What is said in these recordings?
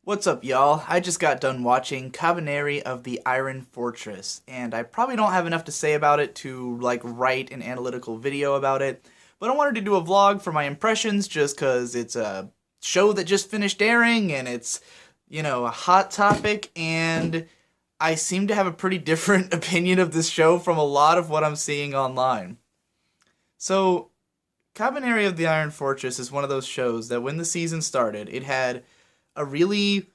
What's up, y'all? I just got done watching Kabaneri of the Iron Fortress, and I probably don't have enough to say about it to, write an analytical video about it, but I wanted to do a vlog for my impressions just because it's a show that just finished airing, and it's, a hot topic, and I seem to have a pretty different opinion of this show from a lot of what I'm seeing online. So, Kabaneri of the Iron Fortress is one of those shows that when the season started, it had a really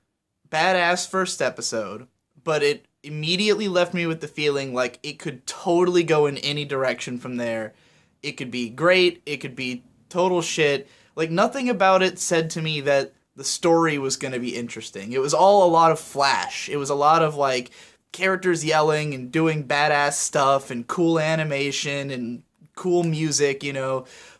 badass first episode, but it immediately left me with the feeling like it could totally go in any direction from there. It could be great, it could be total shit. Like, nothing about it said to me that the story was going to be interesting. It was all a lot of flash. It was a lot of, characters yelling and doing badass stuff and cool animation and cool music,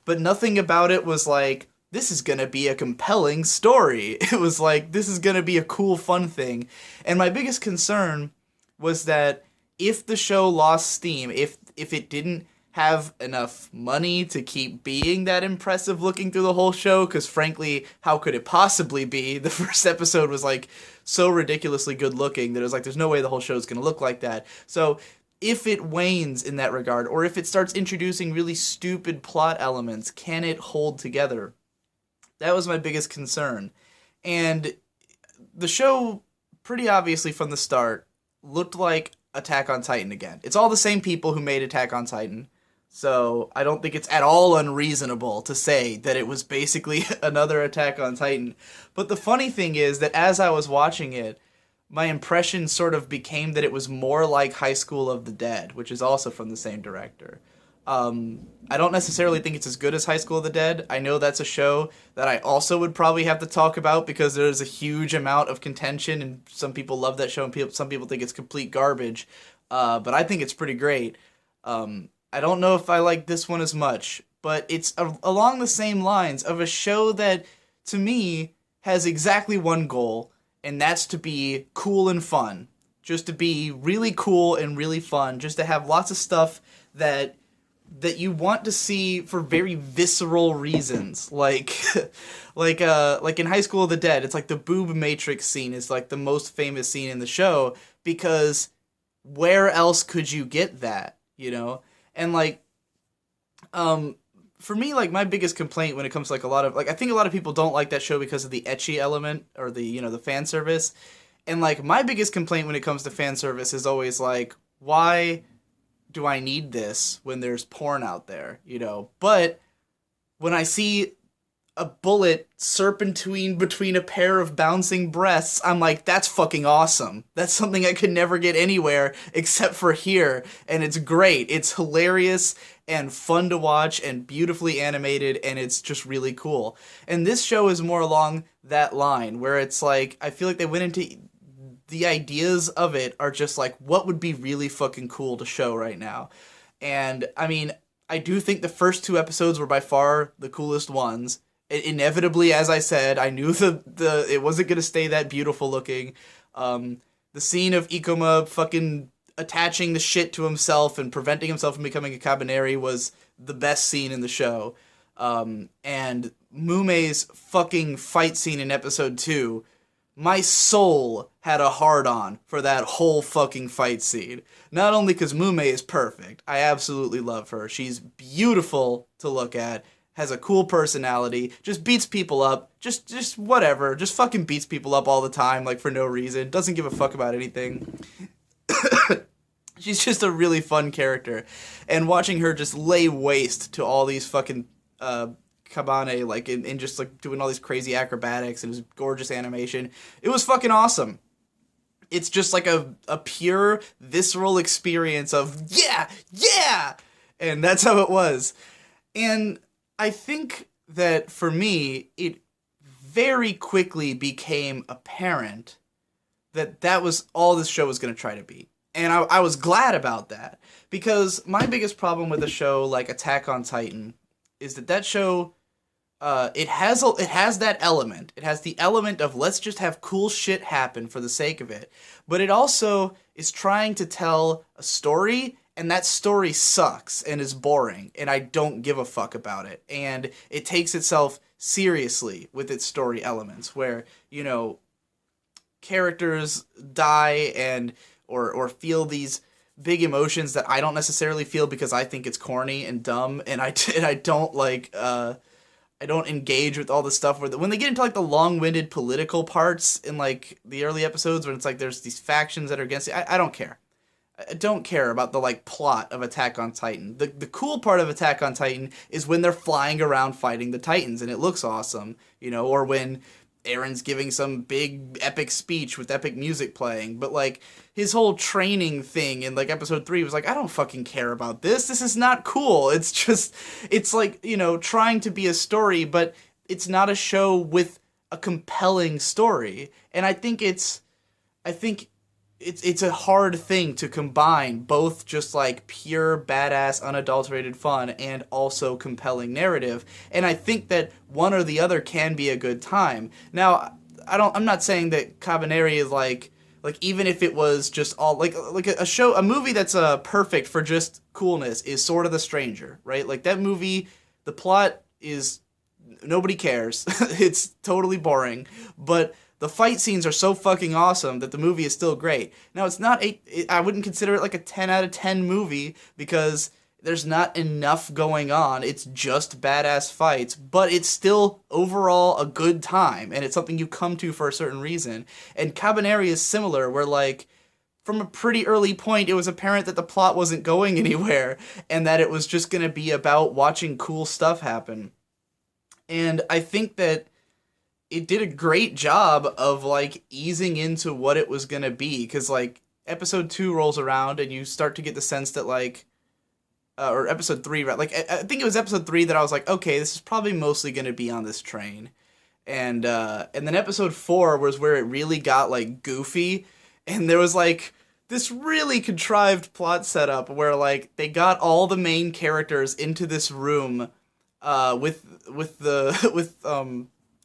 but nothing about it was like, this is going to be a compelling story. It was like, this is going to be a cool, fun thing. And my biggest concern was that if the show lost steam, if it didn't have enough money to keep being that impressive looking through the whole show, because frankly, how could it possibly be? The first episode was so ridiculously good looking that it was like, there's no way the whole show is going to look like that. So if it wanes in that regard, or if it starts introducing really stupid plot elements, can it hold together? That was my biggest concern. And the show, pretty obviously from the start, looked like Attack on Titan again. It's all the same people who made Attack on Titan, so I don't think it's at all unreasonable to say that it was basically another Attack on Titan. But the funny thing is that as I was watching it, my impression sort of became that it was more like High School of the Dead, which is also from the same director. I don't necessarily think it's as good as High School of the Dead. I know that's a show that I also would probably have to talk about because there's a huge amount of contention and some people love that show and some people think it's complete garbage. But I think it's pretty great. I don't know if I like this one as much, but it's along the same lines of a show that, to me, has exactly one goal, and that's to be cool and fun. Just to be really cool and really fun. Just to have lots of stuff that you want to see for very visceral reasons, like in High School of the Dead, it's like the boob matrix scene is like the most famous scene in the show because where else could you get that, And for me, my biggest complaint when it comes to a lot of I think a lot of people don't like that show because of the ecchi element or the the fan service, and my biggest complaint when it comes to fan service is always why do I need this when there's porn out there, But when I see a bullet serpentine between a pair of bouncing breasts, I'm like, that's fucking awesome. That's something I could never get anywhere except for here, and it's great. It's hilarious and fun to watch and beautifully animated, and it's just really cool. And this show is more along that line, where it's I feel like they went into the ideas of it are just what would be really fucking cool to show right now. And I mean, I do think the first two episodes were by far the coolest ones. Inevitably, as I said, I knew it wasn't gonna stay that beautiful looking. The scene of Ikoma fucking attaching the shit to himself and preventing himself from becoming a Kabaneri was the best scene in the show. And Mumei's fucking fight scene in episode 2, my soul had a hard-on for that whole fucking fight scene. Not only because Mumei is perfect, I absolutely love her. She's beautiful to look at, has a cool personality, just beats people up, just whatever, just fucking beats people up all the time, for no reason, doesn't give a fuck about anything. She's just a really fun character, and watching her just lay waste to all these fucking, Kabane, in just doing all these crazy acrobatics and his gorgeous animation. It was fucking awesome. It's just a pure visceral experience of yeah, and that's how it was. And I think that for me, it very quickly became apparent that was all this show was going to try to be. And I was glad about that, because my biggest problem with a show like Attack on Titan is that show, it has that element. It has the element of let's just have cool shit happen for the sake of it. But it also is trying to tell a story, and that story sucks and is boring, and I don't give a fuck about it. And it takes itself seriously with its story elements, where, characters die and or feel these big emotions that I don't necessarily feel because I think it's corny and dumb, and I don't like I don't engage with all the stuff where when they get into like the long-winded political parts in like the early episodes when it's like there's these factions that are against it. I don't care. I don't care about the like plot of Attack on Titan. The cool part of Attack on Titan is when they're flying around fighting the Titans and it looks awesome, you know, or when Aaron's giving some big epic speech with epic music playing. But like his whole training thing in like episode 3 was like, I don't fucking care about this. This is not cool. It's just, it's like, you know, trying to be a story, but it's not a show with a compelling story. And I think it's a hard thing to combine both just like pure badass unadulterated fun and also compelling narrative, and I think that one or the other can be a good time. Now I'm not saying that Kabaneri is like even if it was just all like a movie that's perfect for just coolness is Sword of the Stranger, right? Like that movie, the plot is nobody cares. It's totally boring, but the fight scenes are so fucking awesome that the movie is still great. Now, it's not I wouldn't consider it like a 10 out of 10 movie because there's not enough going on. It's just badass fights, but it's still overall a good time, and it's something you come to for a certain reason. And Kabaneri is similar, where like from a pretty early point, it was apparent that the plot wasn't going anywhere, and that it was just going to be about watching cool stuff happen. And I think that it did a great job of like easing into what it was gonna be, because like episode 2 rolls around and you start to get the sense that like or episode 3, right? Like I think it was episode 3 that I was like, okay, this is probably mostly gonna be on this train, and then episode 4 was where it really got like goofy, and there was like this really contrived plot setup where like they got all the main characters into this room with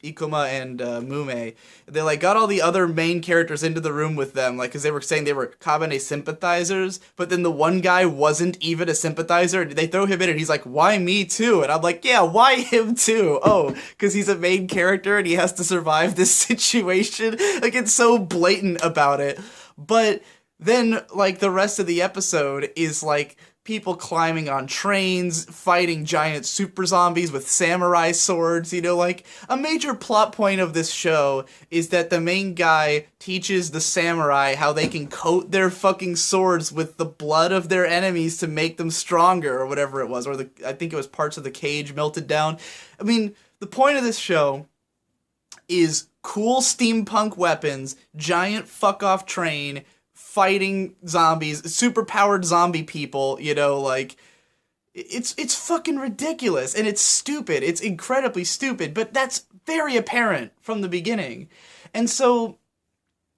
Ikuma and Mume. They like got all the other main characters into the room with them, like because they were saying they were Kabane sympathizers, but then the one guy wasn't even a sympathizer. They throw him in and he's like, why me too? And I'm like, yeah, why him too? Oh, because he's a main character and he has to survive this situation. Like it's so blatant about it. But then like the rest of the episode is like people climbing on trains, fighting giant super zombies with samurai swords, you know, like, a major plot point of this show is that the main guy teaches the samurai how they can coat their fucking swords with the blood of their enemies to make them stronger, or whatever it was, or I think it was parts of the cage melted down. I mean, the point of this show is cool steampunk weapons, giant fuck-off train, fighting zombies, super powered zombie people, you know, like it's fucking ridiculous and it's stupid. It's incredibly stupid, but that's very apparent from the beginning. And so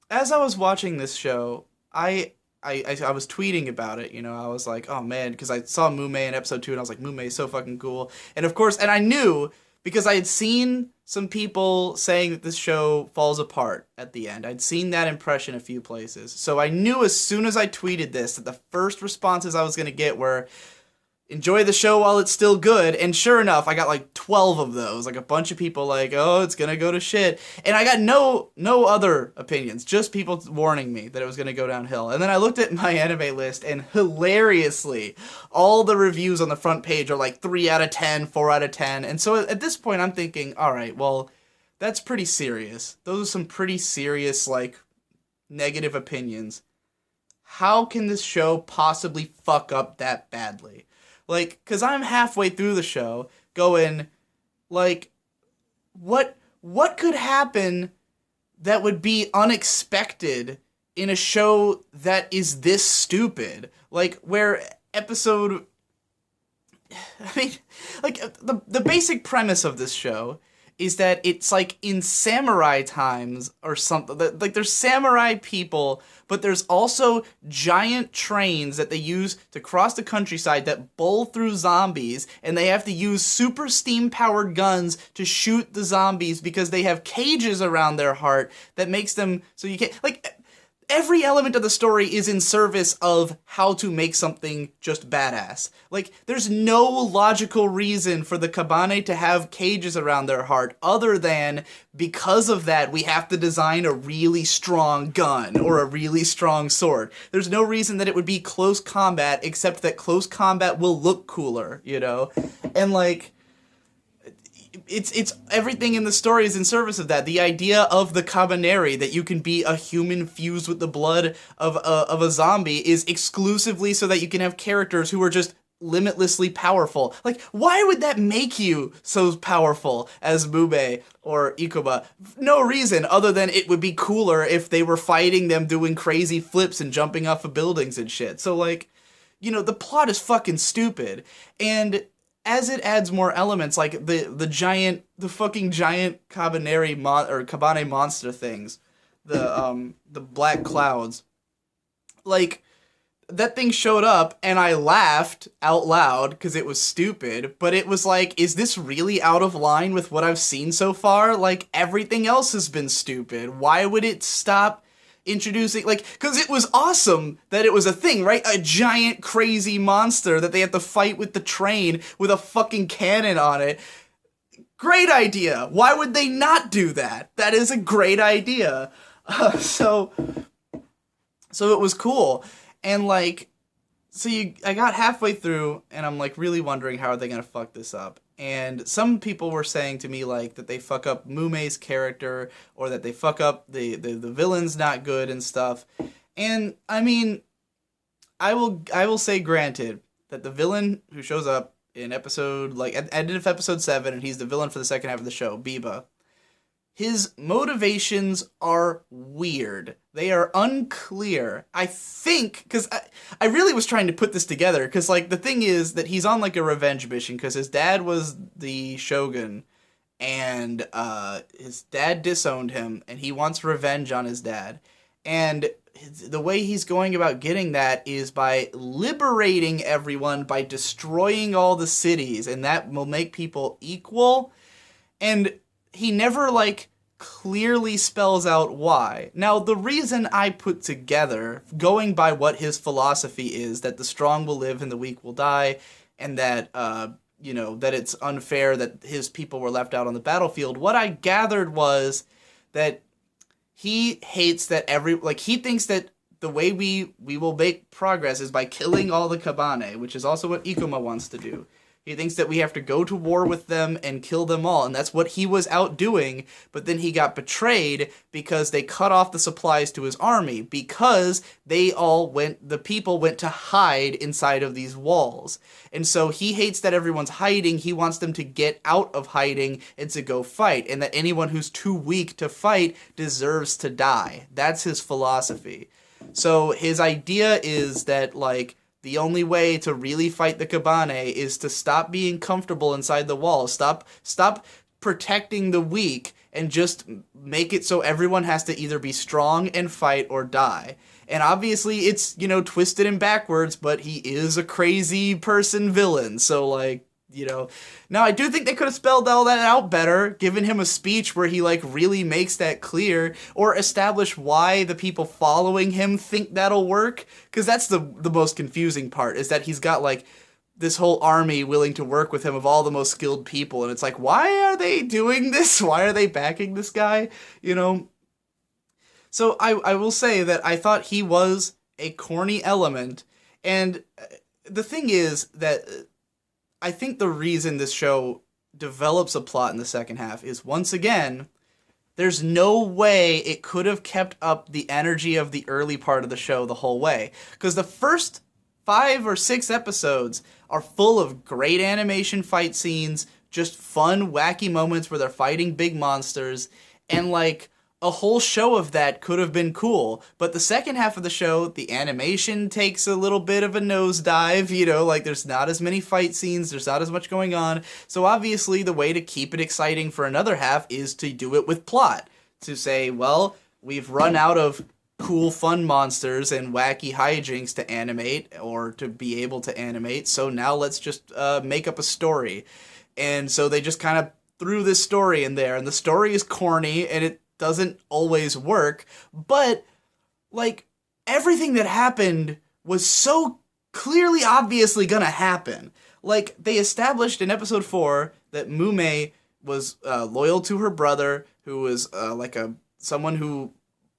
as I was watching this show, I was tweeting about it, you know, I was like, oh man, because I saw Mume in episode 2 and I was like, Mume is so fucking cool. And of course, and I knew because I had seen some people saying that this show falls apart at the end. I'd seen that impression a few places. So I knew as soon as I tweeted this that the first responses I was going to get were, enjoy the show while it's still good. And sure enough, I got like 12 of those. Like a bunch of people like, oh, it's going to go to shit. And I got no other opinions, just people warning me that it was going to go downhill. And then I looked at my anime list and hilariously, all the reviews on the front page are like 3 out of 10, 4 out of 10. And so at this point I'm thinking, all right, well, that's pretty serious. Those are some pretty serious, like, negative opinions. How can this show possibly fuck up that badly? Like, because I'm halfway through the show going, like, what could happen that would be unexpected in a show that is this stupid? Like, where episode... I mean, like, the basic premise of this show is that it's, like, in samurai times or something. Like, there's samurai people, but there's also giant trains that they use to cross the countryside that bowl through zombies, and they have to use super steam-powered guns to shoot the zombies because they have cages around their heart that makes them so you can't... Like, every element of the story is in service of how to make something just badass. Like, there's no logical reason for the Kabane to have cages around their heart other than because of that we have to design a really strong gun or a really strong sword. There's no reason that it would be close combat except that close combat will look cooler, you know? And like, it's everything in the story is in service of that. The idea of the Kabaneri, that you can be a human fused with the blood of a zombie, is exclusively so that you can have characters who are just limitlessly powerful. Like, why would that make you so powerful as Mube or Ikuba? No reason other than it would be cooler if they were fighting them doing crazy flips and jumping off of buildings and shit. So like, you know, the plot is fucking stupid. And as it adds more elements, like the fucking giant Kabaneri or Kabane monster things, the black clouds, like, that thing showed up and I laughed out loud because it was stupid, but it was like, is this really out of line with what I've seen so far? Like, everything else has been stupid. Why would it stop introducing, like, because it was awesome that it was a thing, right? A giant crazy monster that they have to fight with the train with a fucking cannon on it. Great idea. Why would they not do that? That is a great idea. So it was cool. And like, I got halfway through and I'm like really wondering how are they gonna fuck this up. And some people were saying to me, like, that they fuck up Mume's character, or that they fuck up the villain's not good and stuff. And, I mean, I will say, granted, that the villain who shows up in episode, like, at the end of episode 7, and he's the villain for the second half of the show, Biba, his motivations are weird. They are unclear. I think, because I really was trying to put this together, because, like, the thing is that he's on, like, a revenge mission, because his dad was the shogun, and his dad disowned him, and he wants revenge on his dad. And the way he's going about getting that is by liberating everyone, by destroying all the cities, and that will make people equal. And he never, like, clearly spells out why. Now, the reason I put together, going by what his philosophy is, that the strong will live and the weak will die, and that, you know, that it's unfair that his people were left out on the battlefield, what I gathered was that he hates that he thinks that the way we will make progress is by killing all the Kabane, which is also what Ikuma wants to do. He thinks that we have to go to war with them and kill them all, and that's what he was out doing, but then he got betrayed because they cut off the supplies to his army, because the people went to hide inside of these walls. And so he hates that everyone's hiding, he wants them to get out of hiding and to go fight, and that anyone who's too weak to fight deserves to die. That's his philosophy. So his idea is that, like, the only way to really fight the Kabane is to stop being comfortable inside the walls. Stop protecting the weak and just make it so everyone has to either be strong and fight or die. And obviously it's, you know, twisted and backwards, but he is a crazy person villain. So, like, you know, now I do think they could have spelled all that out better, given him a speech where he, like, really makes that clear, or establish why the people following him think that'll work, because that's the most confusing part, is that he's got, like, this whole army willing to work with him of all the most skilled people, and it's like, why are they doing this? Why are they backing this guy? You know? So I will say that I thought he was a corny element, and the thing is that I think the reason this show develops a plot in the second half is, once again, there's no way it could have kept up the energy of the early part of the show the whole way. Because the first 5 or 6 episodes are full of great animation fight scenes, just fun, wacky moments where they're fighting big monsters, and, like, a whole show of that could have been cool. But the second half of the show, the animation takes a little bit of a nosedive, you know, like, there's not as many fight scenes, there's not as much going on. So obviously the way to keep it exciting for another half is to do it with plot. To say, well, we've run out of cool, fun monsters and wacky hijinks to animate, or to be able to animate, so now let's just make up a story. And so they just kind of threw this story in there, and the story is corny, and it doesn't always work, but, like, everything that happened was so clearly, obviously gonna happen. Like, they established in episode 4 that Mume was loyal to her brother, who was someone who,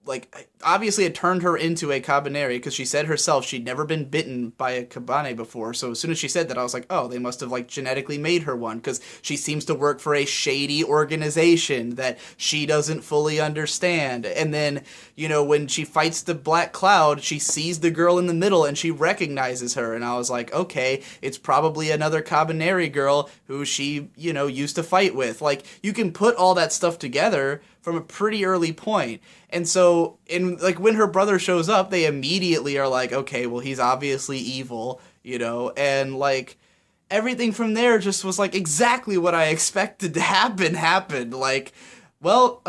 like, obviously had turned her into a Kabaneri, because she said herself she'd never been bitten by a Kabane before. So as soon as she said that, I was like, oh, they must have, like, genetically made her one, because she seems to work for a shady organization that she doesn't fully understand. And then, you know, when she fights the Black Cloud, she sees the girl in the middle and she recognizes her. And I was like, okay, it's probably another Kabaneri girl who she, you know, used to fight with. Like, you can put all that stuff together from a pretty early point. And so, like, when her brother shows up, they immediately are like, okay, well, he's obviously evil, you know, and, like, everything from there just was, like, exactly what I expected to happen happened. Like, well,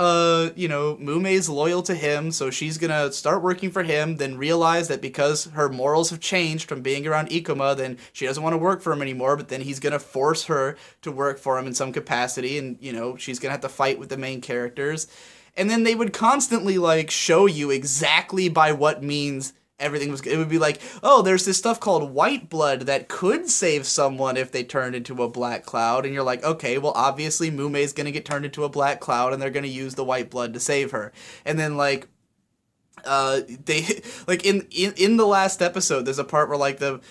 you know, Mume's loyal to him, so she's gonna start working for him, then realize that because her morals have changed from being around Ikuma, then she doesn't want to work for him anymore, but then he's gonna force her to work for him in some capacity, and, you know, she's gonna have to fight with the main characters. And then they would constantly, like, show you exactly by what means everything was. It would be like, oh, there's this stuff called white blood that could save someone if they turned into a black cloud. And you're like, okay, well, obviously Mume's gonna get turned into a black cloud and they're gonna use the white blood to save her. And then, like, they, like, in the last episode, there's a part where, like, the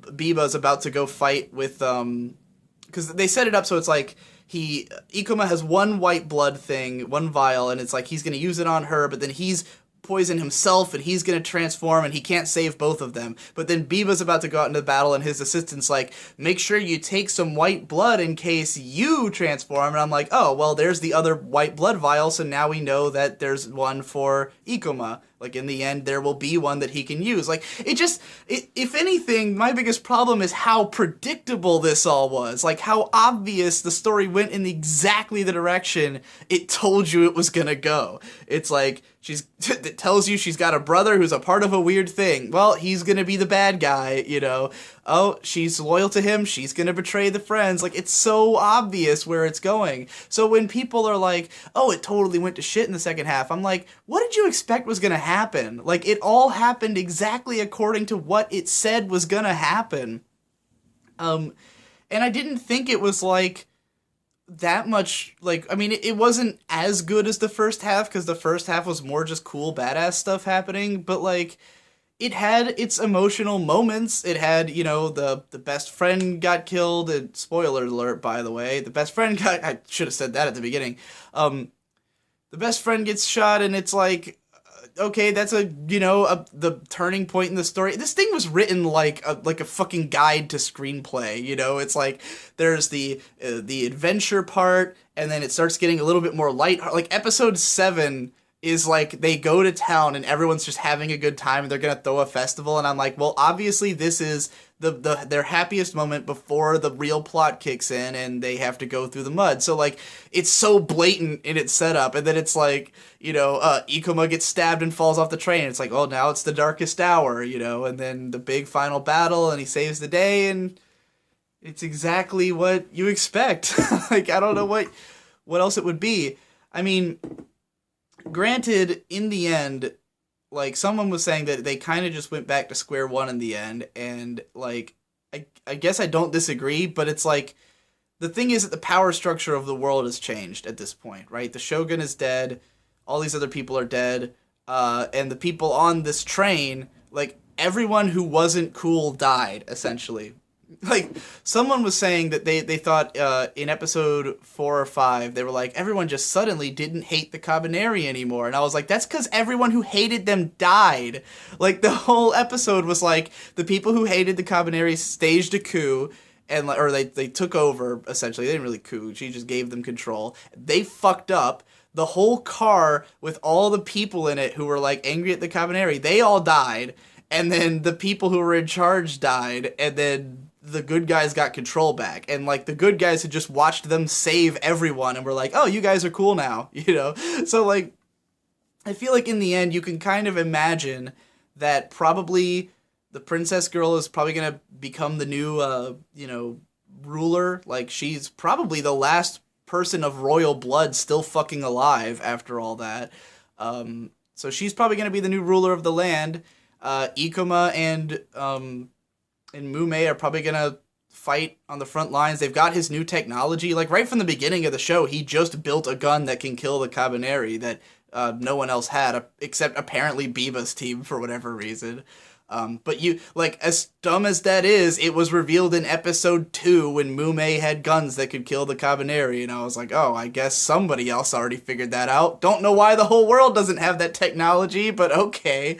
Biba's about to go fight with, because they set it up so it's like, Ikuma has one white blood thing, one vial, and it's like he's gonna use it on her, but then he's poison himself and he's gonna transform and he can't save both of them. But then Biba's about to go out into battle and his assistant's like, make sure you take some white blood in case you transform. And I'm like, oh, well, there's the other white blood vial, so now we know that there's one for Ikuma. Like, in the end, there will be one that he can use. Like, if anything, my biggest problem is how predictable this all was. Like, how obvious the story went in exactly the direction it told you it was gonna go. It's like, it tells you she's got a brother who's a part of a weird thing. Well, he's gonna be the bad guy, you know. Oh, she's loyal to him, she's gonna betray the friends. Like, it's so obvious where it's going. So when people are like, oh, it totally went to shit in the second half, I'm like, what did you expect was gonna happen? Like, it all happened exactly according to what it said was gonna happen. And I didn't think it was, like, that much, like, I mean, it wasn't as good as the first half, because the first half was more just cool, badass stuff happening, but, like, it had its emotional moments. It had, you know, the best friend got killed, and spoiler alert, by the way, the best friend got, I should have said that at the beginning, the best friend gets shot, and it's like, okay, that's the turning point in the story. This thing was written like a fucking guide to screenplay, you know? It's like, there's the adventure part, and then it starts getting a little bit more light. Like, episode 7 is like, they go to town, and everyone's just having a good time, and they're gonna throw a festival, and I'm like, well, obviously this is their happiest moment before the real plot kicks in and they have to go through the mud. So, like, it's so blatant in its setup, and then it's like, you know, Ikuma gets stabbed and falls off the train. It's like, oh, now it's the darkest hour, you know, and then the big final battle, and he saves the day, and it's exactly what you expect. Like, I don't know what else it would be. I mean, granted, in the end, like, someone was saying that they kind of just went back to square one in the end, and, like, I guess I don't disagree, but it's like, the thing is that the power structure of the world has changed at this point, right? The Shogun is dead, all these other people are dead, and the people on this train, like, everyone who wasn't cool died, essentially. Like, someone was saying that they thought in episode 4 or 5, they were like, everyone just suddenly didn't hate the Kabaneri anymore. And I was like, that's because everyone who hated them died. Like, the whole episode was like, the people who hated the Kabaneri staged a coup, and or they took over, essentially. They didn't really coup, she just gave them control. They fucked up. The whole car with all the people in it who were, like, angry at the Kabaneri, they all died. And then the people who were in charge died, and then the good guys got control back, and, like, the good guys had just watched them save everyone and were like, oh, you guys are cool now, you know? So, like, I feel like in the end you can kind of imagine that probably the princess girl is probably gonna become the new, you know, ruler. Like, she's probably the last person of royal blood still fucking alive after all that. So she's probably going to be the new ruler of the land. Ikoma and Mume are probably going to fight on the front lines. They've got his new technology. Like, right from the beginning of the show, he just built a gun that can kill the Kabaneri that no one else had, except apparently Biba's team for whatever reason. But as dumb as that is, it was revealed in episode 2 when Mume had guns that could kill the Kabaneri, and I was like, oh, I guess somebody else already figured that out. Don't know why the whole world doesn't have that technology, but okay.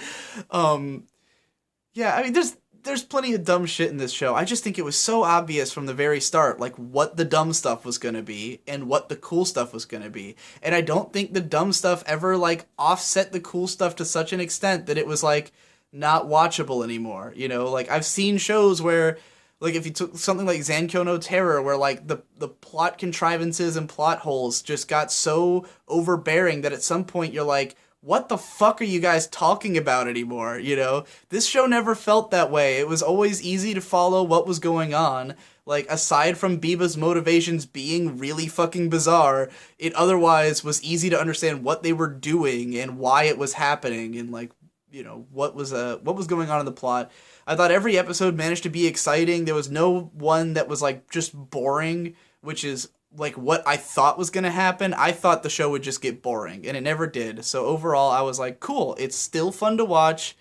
Yeah, I mean, there's plenty of dumb shit in this show. I just think it was so obvious from the very start, like, what the dumb stuff was gonna be and what the cool stuff was gonna be. And I don't think the dumb stuff ever, like, offset the cool stuff to such an extent that it was, like, not watchable anymore. You know, like, I've seen shows where, like, if you took something like Zankyo no Terror, where, like, the plot contrivances and plot holes just got so overbearing that at some point you're like, what the fuck are you guys talking about anymore, you know? This show never felt that way. It was always easy to follow what was going on. Like, aside from Biba's motivations being really fucking bizarre, it otherwise was easy to understand what they were doing and why it was happening and, like, you know, what was going on in the plot. I thought every episode managed to be exciting. There was no one that was, like, just boring, which is like what I thought was gonna happen. I thought the show would just get boring, and it never did. So overall, I was like, cool. It's still fun to watch.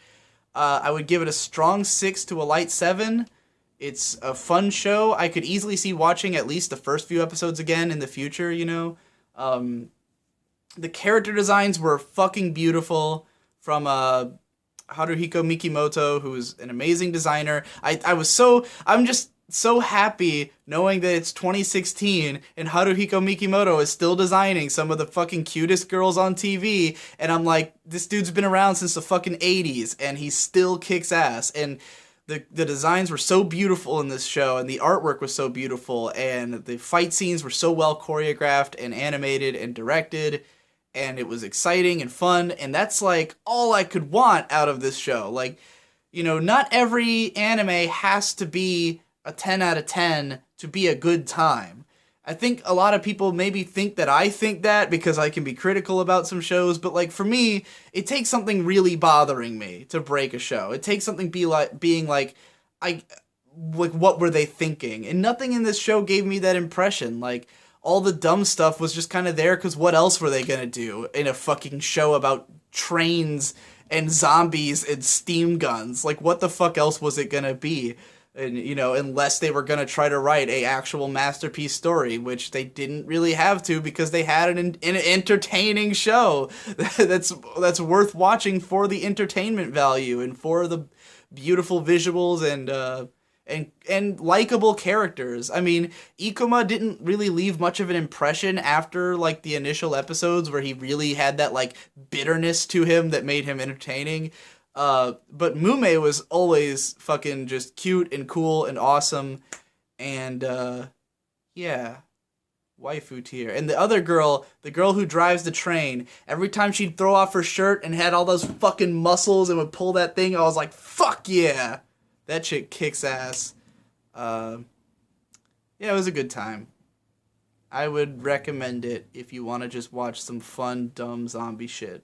I would give it a strong 6 to a light 7. It's a fun show. I could easily see watching at least the first few episodes again in the future, you know? The character designs were fucking beautiful from Haruhiko Mikimoto, who's an amazing designer. I'm just so happy knowing that it's 2016 and Haruhiko Mikimoto is still designing some of the fucking cutest girls on TV, and I'm like, this dude's been around since the fucking 80s and he still kicks ass. And the designs were so beautiful in this show, and the artwork was so beautiful, and the fight scenes were so well choreographed and animated and directed, and it was exciting and fun, and that's like all I could want out of this show. Like, you know, not every anime has to be a 10 out of 10 to be a good time. I think a lot of people maybe think that I think that because I can be critical about some shows, but like for me, it takes something really bothering me to break a show. It takes something being like, what were they thinking? And nothing in this show gave me that impression. Like, all the dumb stuff was just kind of there because what else were they gonna do in a fucking show about trains and zombies and steam guns? Like, what the fuck else was it gonna be? And, you know, unless they were going to try to write a actual masterpiece story, which they didn't really have to because they had an entertaining show that's worth watching for the entertainment value and for the beautiful visuals and likable characters. I mean, Ikoma didn't really leave much of an impression after, like, the initial episodes where he really had that, like, bitterness to him that made him entertaining. But Mume was always fucking just cute and cool and awesome, and, yeah, waifu tier. And the other girl, the girl who drives the train, every time she'd throw off her shirt and had all those fucking muscles and would pull that thing, I was like, fuck yeah! That chick kicks ass. Yeah, it was a good time. I would recommend it if you want to just watch some fun, dumb zombie shit.